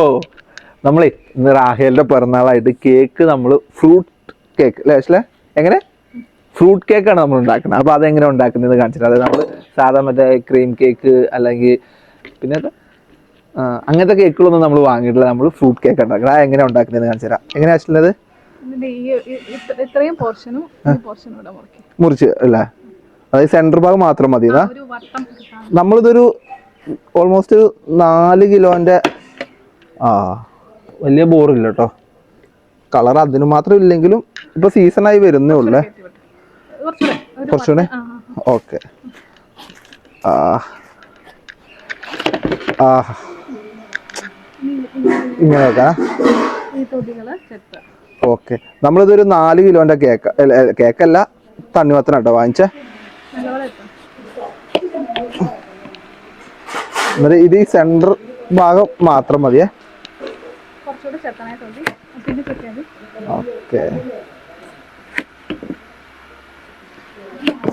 ഓ നമ്മളെ ഇന്ന് റാഹേലിന്റെ പിറന്നാളായിട്ട് കേക്ക് നമ്മൾ ഫ്രൂട്ട് കേക്ക് അല്ലേ ആഷ്ലേ? എങ്ങനെ ഫ്രൂട്ട് കേക്കാണ് നമ്മൾ ഉണ്ടാക്കുന്നത്. അപ്പോൾ അതെങ്ങനെ ഉണ്ടാക്കുന്നത് കാണിച്ചിട്ട്, അതായത് നമ്മൾ സാധാ മറ്റേ ക്രീം കേക്ക് അല്ലെങ്കിൽ പിന്നെ അങ്ങനത്തെ കേക്കുകളൊന്നും നമ്മൾ വാങ്ങിയിട്ടില്ല. നമ്മൾ ഫ്രൂട്ട് കേക്ക് ഉണ്ടാക്കുന്നത്. അത് എങ്ങനെ ഉണ്ടാക്കുന്നത് കാണിച്ചു തരാം. എങ്ങനെയാ ആഷ്ലത്? മുറിച്ച് അല്ലേ? അതായത് സെൻറ്റർ ഭാഗം മാത്രം മതി. നമ്മളിതൊരു ഓൾമോസ്റ്റ് 4 കിലോന്റെ വലിയ ബോറില്ല കേട്ടോ. കളർ അതിന് മാത്രം ഇല്ലെങ്കിലും ഇപ്പൊ സീസണായി വരുന്നേ ഉള്ളേ. കുറച്ചുകൂടെ ഓക്കെ. ഇങ്ങനെയൊക്കെ ഓക്കെ. നമ്മളിതൊരു 4 കിലോന്റെ കേക്കല്ല തണ്ണിമത്തനാ കേട്ടോ വാങ്ങിച്ചേ. എന്നിട്ട് ഇത് ഈ സെന്റർ ഭാഗം മാത്രം മതിയേ. ഓക്കെ.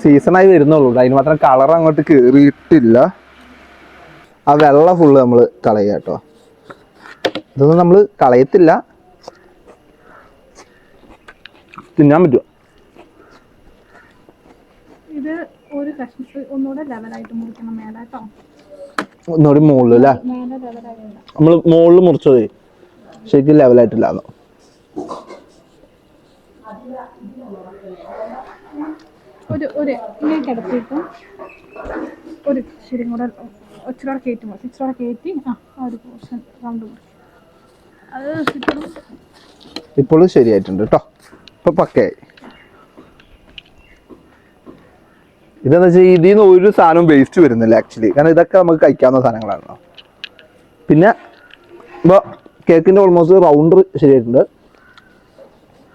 സീസണായി വരുന്നുള്ളൂ, അതിന് മാത്രം കളർ അങ്ങോട്ട് കേറിയിട്ടില്ല. ആ വെള്ള ഫുള്ള് നമ്മൾ കളയുക കേട്ടോ. ഇതൊന്നും നമ്മൾ കളയത്തില്ല, തിന്നാൻ പറ്റുമോ? ഇത് ഒരു ഒന്നുകൂടെ ലെവലായിട്ട് മുറിക്കണം മേലാട്ടോ. ഒന്നുകൂടി മുകളിൽ അല്ലേ? നമ്മൾ മുകളിൽ മുറിച്ചതേ ശരിക്കും ലെവലായിട്ടില്ല. ഇങ്ങനെ കിടത്തിയിട്ട് ഒരു ഇച്ചിരി കൂടെ ഇച്ചിരി കയറ്റി ആ ഒരു പോർഷൻ റൗണ്ട് അത് ഇപ്പോഴും ശരിയായിട്ടുണ്ട് കേട്ടോ. ഇപ്പൊ പക്കയായി. ഇതെന്ന് വെച്ചാൽ ഇതിൽ നിന്ന് ഒരു സാധനവും വേസ്റ്റ് വരുന്നില്ല ആക്ച്വലി, കാരണം ഇതൊക്കെ നമുക്ക് കഴിക്കാവുന്ന സാധനങ്ങളാണല്ലോ. പിന്നെ ഇപ്പോൾ കേക്കിൻ്റെ ഓൾമോസ്റ്റ് റൗണ്ട് ശരിയായിട്ടുണ്ട്.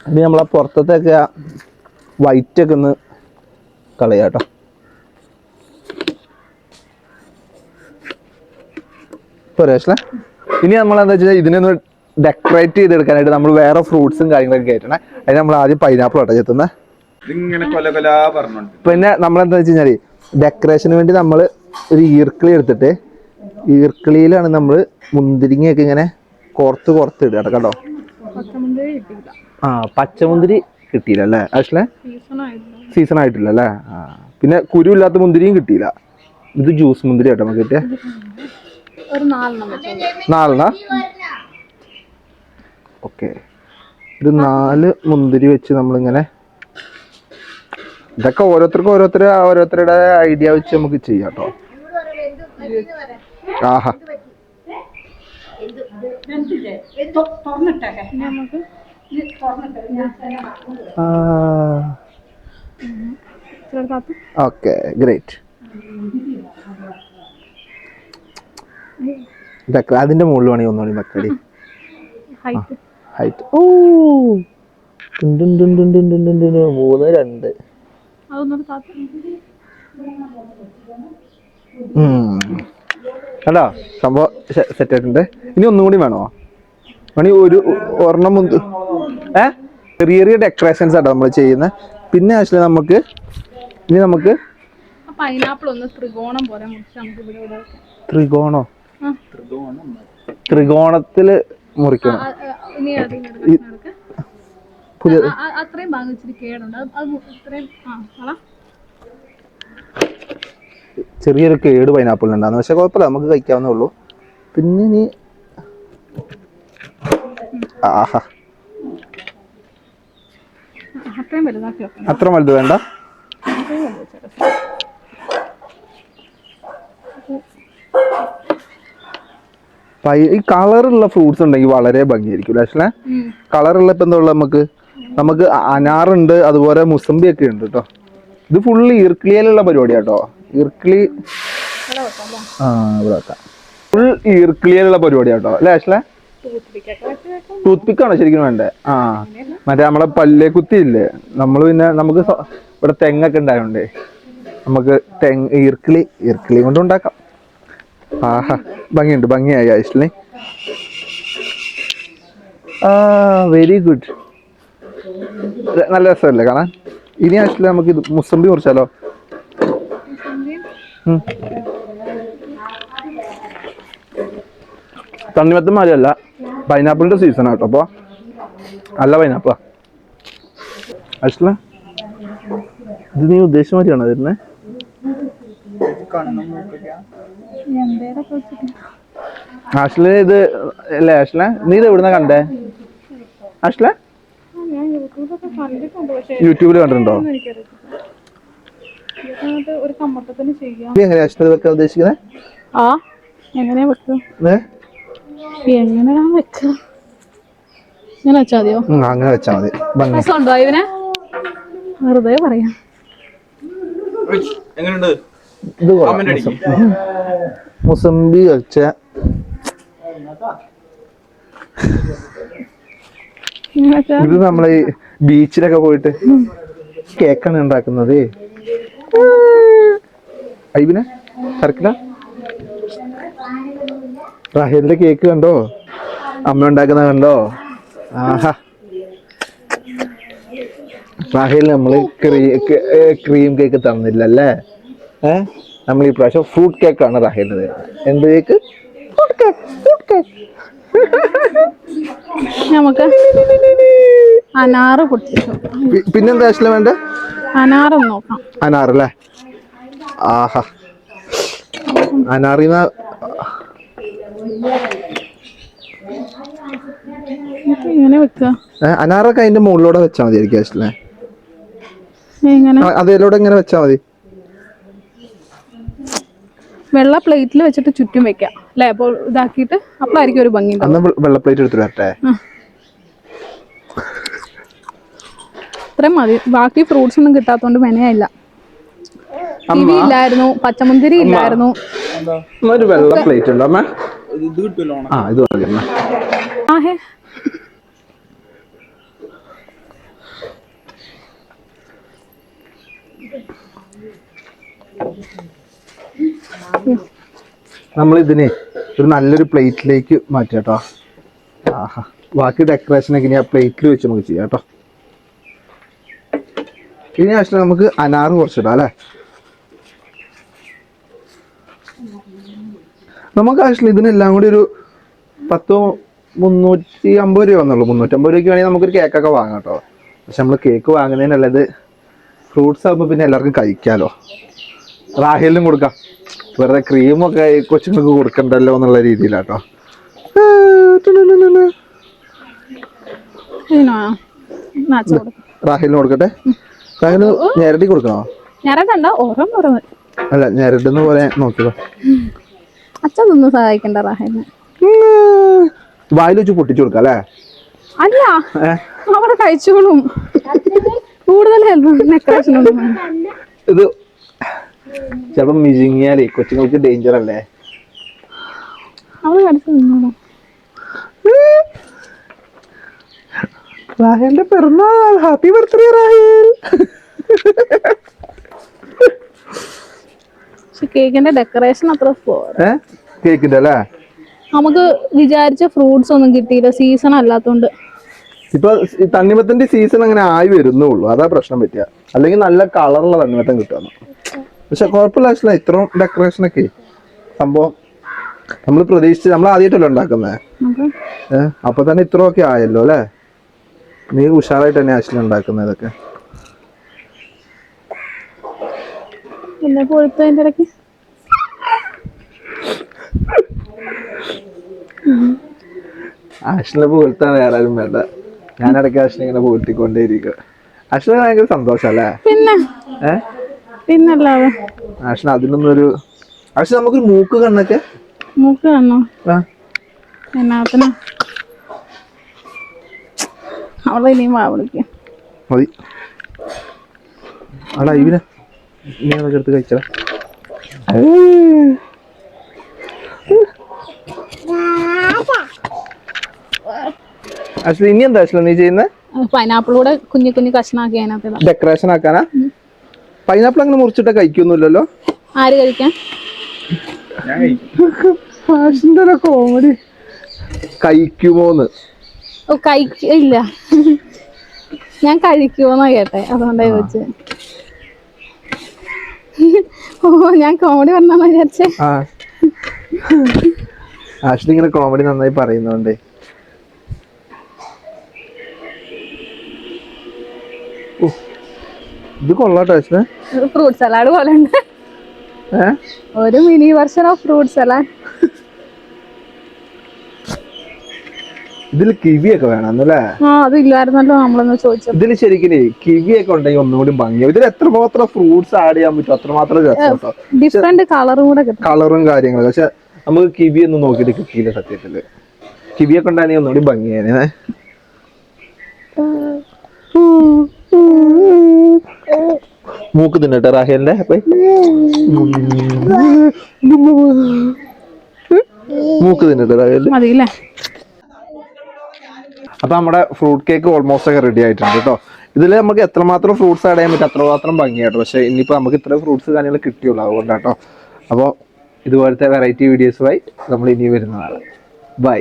ഇനി നമ്മളെ പുറത്തൊക്കെ വൈറ്റൊക്കെ ഒന്ന് കളയാം കേട്ടോ. പോരേഷല്ലേ? ഇനി നമ്മൾ എന്താ വെച്ചാൽ ഇതിനൊന്ന് ഡെക്കറേറ്റ് ചെയ്തെടുക്കാനായിട്ട് നമ്മൾ വേറെ ഫ്രൂട്ട്സും കാര്യങ്ങളൊക്കെ കയറ്റണേ. അതിന് നമ്മൾ ആദ്യം പൈനാപ്പിൾ ആട്ടോ ചെത്തുന്നത്. പിന്നെ നമ്മളെന്താ വെച്ച് കഴിഞ്ഞാല് ഡെക്കറേഷന് വേണ്ടി നമ്മൾ ഒരു ഈർക്കിളി എടുത്തിട്ട് ഈർക്കിളിയിലാണ് നമ്മൾ മുന്തിരിങ്ങയൊക്കെ ഇങ്ങനെ കോർത്ത് ഇടുക കേട്ടോ. പച്ചമുന്തിരി കിട്ടിയില്ല അല്ലേ ആഷ്ലേ? സീസൺ ആയിട്ടില്ല അല്ലേ? പിന്നെ കുരു ഇല്ലാത്ത മുന്തിരിയും കിട്ടിയില്ല. ഇത് ജ്യൂസ് മുന്തിരി കേട്ടോ നമുക്ക് കിട്ടിയ. 4 ഓക്കെ. ഒരു 4 മുന്തിരി വെച്ച് നമ്മളിങ്ങനെ, ഇതൊക്കെ ഓരോരുത്തരുടെ ഐഡിയ വെച്ച് നമുക്ക് ചെയ്യാം കേട്ടോ. ആഹാ. Okay great. ഇതൊക്കെ അതിന്റെ മുകളിൽ വേണമെങ്കിൽ ഒന്നുകൂടി വെക്കടി. ഹൈറ്റ്. ഓ 3 2 കേട്ടോ. സംഭവം സെറ്റ് ആയിട്ടുണ്ട്. ഇനി ഒന്നും കൂടി വേണോ? ഒരു ഒരെണ്ണം ചെറിയ ചെറിയ ഡെക്കറേഷൻസ് ആട്ടോ നമ്മൾ ചെയ്യുന്നത്. പിന്നെ ആക്ച്വലി നമുക്ക് പൈനാപ്പിൾ ഒന്ന് ത്രികോണം പോലെ മുറിച്ച് നമുക്ക് ഇവിടെ ത്രികോണത്തില് മുറിക്കണം. അത്രയും ഭാഗം ഇച്ചിരി കേടുണ്ട്. ചെറിയൊരു കേട് പൈനാപ്പിളിന് ഉണ്ടാകുന്നു, പക്ഷെ കുഴപ്പമില്ല, നമുക്ക് കഴിക്കാവുന്നേ ഉള്ളൂ. പിന്നെ ഇനി ആഹാ അത്ര വലുത് വേണ്ട. ഈ കളറുള്ള ഫ്രൂട്ട്സ് ഉണ്ടെങ്കിൽ വളരെ ഭംഗിയായിരിക്കും ആക്ച്വലി. കളറുള്ള ഇപ്പം എന്താ ഉള്ളത്? നമുക്ക് അനാറുണ്ട്, അതുപോലെ മുസമ്പി ഒക്കെ ഉണ്ട് കേട്ടോ. ഇത് ഫുള്ള് ഈർക്കിളിയിലുള്ള പരിപാടിയാട്ടോ. ഈർക്കിളി ഇവിടെ വെക്കാം. ഫുൾ ഈർക്കിളിയിലുള്ള പരിപാടിയാട്ടോ അല്ലേ ആക്ച്വലി? ടൂത്ത് പിക്കാണോ ശരിക്കും വേണ്ടേ? മറ്റേ നമ്മളെ പല്ലേ കുത്തിയില്ലേ നമ്മൾ. പിന്നെ നമുക്ക് ഇവിടെ തെങ്ങൊക്കെ ഉണ്ടായോണ്ടേ നമുക്ക് ഈർക്കിളി കൊണ്ട് ഉണ്ടാക്കാം. ആഹാ ഭംഗിയായി ആക്ച്വലി. Very good. നല്ല രസമല്ലേ കാണാൻ? ഇനി ആക്ച്വലി നമുക്ക് ഇത് മുസമ്പി മുറിച്ചാലോ? തണ്ണിമത്തൻ മാതിരിയല്ല, പൈനാപ്പിളിന്റെ സീസൺ ആട്ടോ. അപ്പൊ നല്ല പൈനാപ്പിളാ. അശ്ല ഇത് നീ ഉദ്ദേശിച്ച മാതിരിയാണോ വരുന്നത്? അശ്ല ഇത് അല്ലേ? അശ്ല നീ ഇത് എവിടുന്ന കണ്ടേ? അശ്ല യൂട്യൂബിൽ കണ്ടിട്ടുണ്ടോ? എങ്ങനെയാ അശ്ല വെക്കാൻ ഉദ്ദേശിക്കുന്നത്? എങ്ങനെയാ വെക്കുക? എങ്ങനെയാ വെക്കുക? ഇങ്ങനെ വെച്ചാ മതിയോ? അങ്ങനെ വെച്ചാ മതി. രസമുണ്ടോ ഇവനെ? വെറുതെ പറയാം. ഇത് മുസംബി കഴിച്ച ഇത് നമ്മളെ ബീച്ചിലൊക്കെ പോയിട്ട് കേക്കാണ് ഉണ്ടാക്കുന്നത്. ഐബിനെ തിരക്കില്ല. റാഹേലിന്റെ കേക്ക് കണ്ടോ? അമ്മ ഉണ്ടാക്കുന്ന കണ്ടോ? ആഹാ. റാഹേൽ നമ്മള് ക്രീം കേക്ക് തന്നില്ലല്ലേ? നമ്മൾ ഈ പ്രാവശ്യം ഫ്രൂട്ട് കേക്കാണ് റാഹേലിന്. എന്ത് കേക്ക്? Fruit cake. നമുക്ക് അനാറ് പൊട്ടിച്ചു. പിന്നെന്താ ആവശ്യം വേണ്ട? അനാറും നോക്കാം. അനാറല്ലേ? ആഹാ. അനാറിന ഇങ്ങനെ വെക്കുക. അനാറൊക്കെ അതിന്റെ മുകളിലൂടെ വെച്ചാൽ മതി. ആയിരിക്കും ആവശ്യമല്ലേ? അതിലൂടെ ഇങ്ങനെ വെച്ചാൽ മതി. വെള്ള പ്ലേറ്റിൽ വെച്ചിട്ട് ചുറ്റും വെക്കാം അല്ലെ? അപ്പോൾ ഇതാക്കിയിട്ട് അപ്പോഴായിരിക്കും ഒരു ഭംഗി. വെള്ള പ്ലേറ്റ് എടുത്തിട്ട് വരട്ടെ? ഇത്രയും മതി. ബാക്കി ഫ്രൂട്ട്സ് ഒന്നും കിട്ടാത്തോണ്ട് മെനയില്ല. കിവി ഇല്ലായിരുന്നു, പച്ചമുന്തിരി ഇല്ലായിരുന്നു. ഒരു വെള്ള പ്ലേറ്റ് ഉണ്ടോ അമ്മ? ഇത് മതി അമ്മ. നമ്മൾ ഇതിനെ ഒരു നല്ലൊരു പ്ലേറ്റിലേക്ക് മാറ്റാം കേട്ടോ. ആഹാ. ബാക്കി ഡെക്കറേഷനൊക്കെ ഇനി ആ പ്ലേറ്റിൽ വെച്ച് നമുക്ക് ചെയ്യാം കേട്ടോ. ഇനി ആവശ്യം നമുക്ക് അനാറ് കുറച്ചിടാം അല്ലേ? നമുക്ക് ആവശ്യം ഇതിനെല്ലാം കൂടി ഒരു 350 രൂപ വന്നുള്ളൂ. 350 രൂപയ്ക്ക് വേണമെങ്കിൽ നമുക്കൊരു കേക്കൊക്കെ വാങ്ങാം കേട്ടോ. പക്ഷെ നമ്മൾ കേക്ക് വാങ്ങുന്നതിനല്ലത് ഫ്രൂട്ട്സ് ആകുമ്പോൾ പിന്നെ എല്ലാവർക്കും കഴിക്കാമല്ലോ. റാഹേലിനും കൊടുക്കാം. വെറുതെ ക്രീമൊക്കെ കൊച്ചുങ്ങൾക്ക് കൊടുക്കണ്ടല്ലോ എന്നുള്ള രീതിയിലാട്ടോ. റാഹേലിന് കൊടുക്കട്ടെ? റാഹേലിന് ഞെരടി കൊടുക്കണോ? അല്ല, ഞെരടുന്ന പോലെ നോക്കിയോ. അച്ഛനൊന്നും സഹായിക്കണ്ട റാഹേലിന്. വായിൽ വെച്ച് പൊട്ടിച്ചു കൊടുക്കാം അല്ലേ? അല്ല, അവിടെ കഴിച്ചോളും. കൂടുതൽ ഇത് ചിലപ്പോ മിജിങ്ങിയാലേ കൊച്ചുങ്ങൾക്ക് ഡേഞ്ചർ അല്ലേ? റാഹേലിന്റെ പിറന്നാൾ. ഹാപ്പി ബർത്ത്ഡേ റാഹേൽ. കേക്കിന്റെ ഡെക്കറേഷൻ അത്ര കേക്കിന്റെ അല്ലേ? നമുക്ക് വിചാരിച്ച ഫ്രൂട്ട്സ് ഒന്നും കിട്ടിയില്ല, സീസൺ അല്ലാത്തോണ്ട്. ഇപ്പൊ തണ്ണിമത്തന്റെ സീസൺ അങ്ങനെ ആയി വരുന്നുള്ളൂ, അതാ പ്രശ്നം പറ്റിയ. അല്ലെങ്കിൽ നല്ല കളറുള്ള തണ്ണിമത്തം കിട്ടുന്നു. പക്ഷെ കുഴപ്പമില്ല. ഇത്രയും ഡെക്കറേഷൻ ഒക്കെ സംഭവം നമ്മൾ പ്രതീക്ഷിച്ച്, നമ്മൾ ആദ്യമായിട്ടല്ലോ ഉണ്ടാക്കുന്നേ. അപ്പൊ തന്നെ ഇത്രയൊക്കെ ആയല്ലോ അല്ലേ? നീ ഉഷാറായിട്ട് തന്നെ ആശില ഉണ്ടാക്കുന്നത് ഇതൊക്കെ. ആശിനെ പുകഴ്ത്താൻ വേറെ ആരും വേണ്ട. ഞാനിടയ്ക്ക് ആശിനെ ഇങ്ങനെ പുകഴ്ത്തിക്കൊണ്ടേയിരിക്കുക. ആശിന് ഭയങ്കര സന്തോഷല്ലേ? പിന്നല്ലാതെ ആശിന് അതിനൊന്നൊരു ആശിന് നമുക്കൊരു മൂക്ക് കണ്ണൊക്കെ. മൂക്ക് കണ്ണോ? എന്നാത്തിനാ? അവളെ ഇനിയും വാ വിളിക്കാം മതി. ആടാ ഇവനെ നീ അതൊക്കെ എടുത്ത് കഴിച്ചാ. അശ്വതി ഇനി എന്താ അശ്വതി നീ ചെയ്യുന്നത്? പൈനാപ്പിളൂടെ കുഞ്ഞു കുഞ്ഞു കഷ്ണാക്കി അതിനകത്ത് ഡെക്കറേഷൻ ആക്കാനാ? പൈനാപ്പിൾ അങ്ങനെ മുറിച്ചിട്ട് കഴിക്കൊന്നുമില്ലല്ലോ. ആര് കഴിക്കാൻ? കോമഡി. കഴിക്കുമോന്ന്? കഴിക്കില്ല, ഞാൻ കഴിക്കുമോന്നാ കേട്ടെ, അതുകൊണ്ടാ ചോദിച്ചത്. ഓ, ഞാൻ കോമഡി പറഞ്ഞാന്ന് വിചാരിച്ചേ. ആഷ്ലി ഇങ്ങനെ കോമഡി നന്നായി പറയുന്നോണ്ടേ. ഇത് കൊള്ളാട്ടോ ആഷ്ലി. ഫ്രൂട്ട് സലാഡ് പോലെ ഉണ്ട്. ഒരു mini version of fruit salad. ഇതിൽ കിവി ഒക്കെ വേണമെന്നല്ലേ? അതില്ലായിരുന്നല്ലോ നമ്മളൊന്ന് ചോദിച്ചത്. ഇതിൽ ശരിക്കും കിവി ഒക്കെ ഉണ്ടെങ്കിൽ ഒന്നുകൂടി ഭംഗിയാവും. ഇതിൽ എത്രമാത്രം ഫ്രൂട്ട്സ് ആഡ് ചെയ്യാൻ പറ്റും അത്രമാത്രം രസം. ഡിഫറെന്റ് കളറും കൂടെ കിട്ടും. കളറും കാര്യങ്ങളും. പക്ഷെ നമുക്ക് കിവി ഒന്നും നോക്കിയിട്ട് കിട്ടിയില്ല സത്യത്തില്. കിവി ഒക്കെ ഉണ്ടായിരുന്നെങ്കിൽ ഒന്നുകൂടി ഭംഗിയായിരുന്നേ. മൂക്ക് തിന്നട്ടെ റാഹേലിന്റെ. മൂക്ക് തിന്നട്ടെ റാഹേലിന്റെ. മതിയില്ലേ? അപ്പൊ നമ്മുടെ ഫ്രൂട്ട് കേക്ക് ഓൾമോസ്റ്റ് ഒക്കെ റെഡി ആയിട്ടുണ്ട് കേട്ടോ. ഇതിൽ നമുക്ക് എത്രമാത്രം ഫ്രൂട്ട്സ് ആഡ് ചെയ്യാൻ പറ്റും അത്രമാത്രം ഭംഗിയാട്ടോ. പക്ഷെ ഇനിയിപ്പോൾ നമുക്ക് ഇത്ര ഫ്രൂട്ട്സ് കാര്യങ്ങൾ കിട്ടിയുള്ളൂ, അതുകൊണ്ടാട്ടോ. അപ്പോൾ ഇതുപോലത്തെ വെറൈറ്റി വീഡിയോസുമായി നമ്മൾ ഇനി വരുന്നതാണ്. ബൈ.